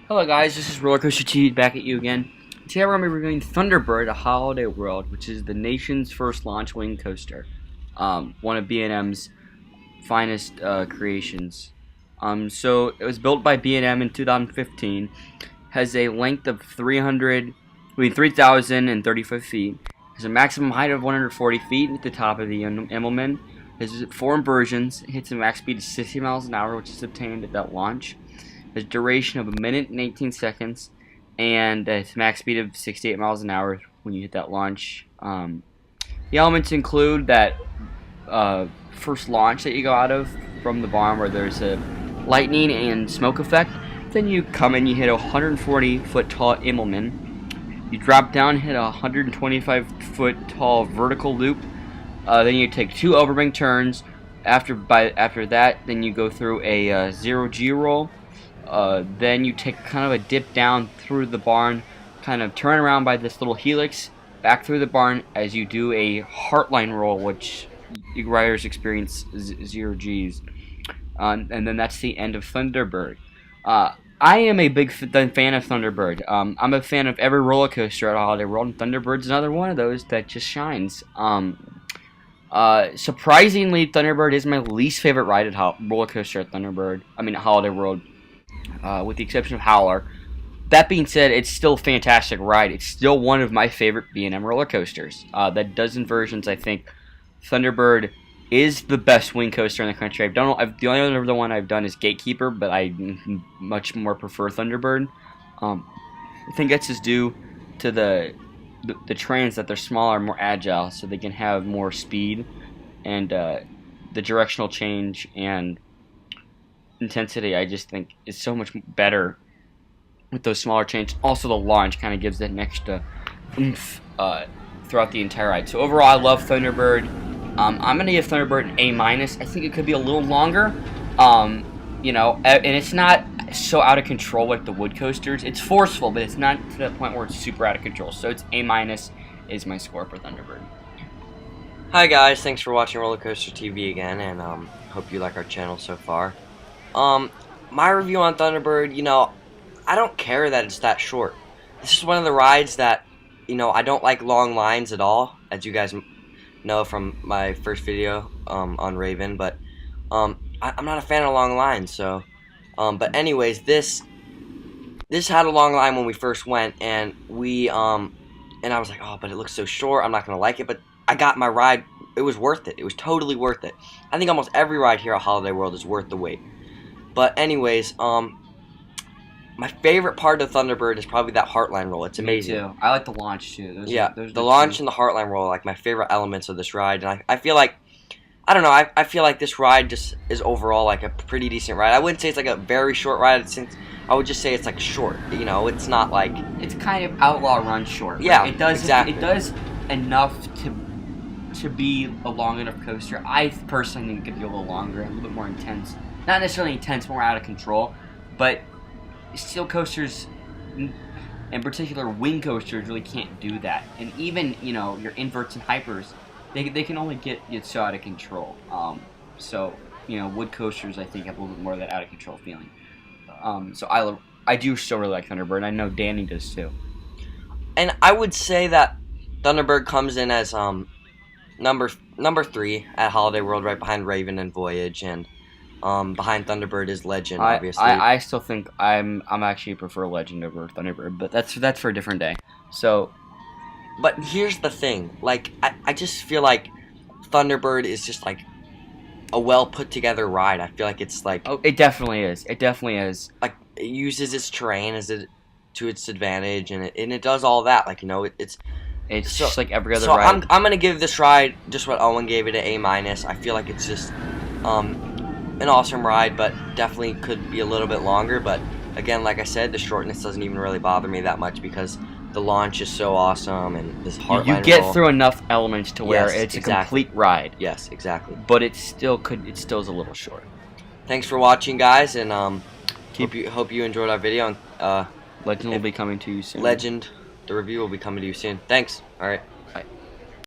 Hello guys, this is Roller Coaster T back at you again. Today we're going to be reviewing ThunderBird, a Holiday World, which is the nation's first launch wing coaster. One of B&M's finest creations. So it was built by B&M in 2015. Has a length of 3,035 feet. Has a maximum height of 140 feet at the top of the Immelman. Has 4 inversions. Hits a max speed of 60 miles an hour, which is obtained at that launch. Has a duration of 1 minute and 18 seconds, and a max speed of 68 miles an hour when you hit that launch. The elements include that first launch that you go out of from the barn, where there's a lightning and smoke effect. Then you come in, you hit a 140-foot tall Immelman. You drop down, hit a 125-foot tall vertical loop. Then you take 2 overbank turns. After that, then you go through a zero-G roll. Then you take kind of a dip down through the barn, kind of turn around by this little helix, back through the barn as you do a heartline roll, which riders experience 0 Gs. And then that's the end of ThunderBird. I am a big fan of ThunderBird. I'm a fan of every roller coaster at Holiday World, and ThunderBird's another one of those that just shines. Surprisingly, ThunderBird is my least favorite ride at roller coaster at Holiday World. With the exception of Howler. That being said, it's still a fantastic ride. It's still one of my favorite B&M roller coasters. That dozen versions, I think ThunderBird is the best wing coaster in the country. The only other one I've done is Gatekeeper, but I much more prefer ThunderBird. I think that's just due to the trains, that they're smaller, more agile, so they can have more speed, and the directional change and intensity, I just think, is so much better with those smaller chains. Also, the launch kind of gives that an extra oomph throughout the entire ride. So overall, I love ThunderBird. I'm going to give ThunderBird an A-. I think it could be a little longer, and it's not so out of control like the wood coasters. It's forceful, but it's not to the point where it's super out of control. So it's A- is my score for ThunderBird. Hi guys, thanks for watching Roller Coaster TV again, and hope you like our channel so far. My review on ThunderBird, I don't care that it's that short. This is one of the rides that, I don't like long lines at all, as you guys know from my first video on Raven, but I'm not a fan of long lines, so, but anyways, this had a long line when we first went, and and I was like, oh, but it looks so short, I'm not going to like it, but I got my ride. It was worth it. It was totally worth it. I think almost every ride here at Holiday World is worth the wait. But anyways, my favorite part of Thunderbird is probably that Heartline roll. It's amazing. Me too. I like the launch too. The launch and the Heartline roll are like my favorite elements of this ride, and I feel like, I don't know, I feel like this ride just is overall like a pretty decent ride. I wouldn't say it's like a very short ride. I would just say it's like short. It's not like, it's kind of outlaw run short. Yeah, it does exactly. It does enough to be a long enough coaster. I personally think it could be a little longer, a little bit more intense. Not necessarily intense, more out of control, but steel coasters, in particular wing coasters, really can't do that. And even, your inverts and hypers, they can only get so out of control. Wood coasters, I think, have a little bit more of that out of control feeling. So I do still really like ThunderBird, and I know Danny does too. And I would say that ThunderBird comes in as number 3 at Holiday World, right behind Raven and Voyage, and behind ThunderBird is Legend, obviously. I still think I'm actually prefer Legend over ThunderBird, but that's for a different day. So, but here's the thing, like, I just feel like ThunderBird is just like a well put together ride. I feel like it's like, oh, it definitely is. It definitely is. Like, it uses its terrain to its advantage, and it does all that. Like, it's just like every other ride. I'm gonna give this ride just what Owen gave it, an A-. I feel like it's just an awesome ride, but definitely could be a little bit longer. But again, like I said, the shortness doesn't even really bother me that much because the launch is so awesome, and this Heartline you get roll. through enough elements to where Yes, it's exactly. a complete ride. Yes, exactly. But it still is a little short. Thanks for watching, guys, and hope you enjoyed our video. And Legend will be coming to you soon. Legend, the review will be coming to you soon. Thanks. All right.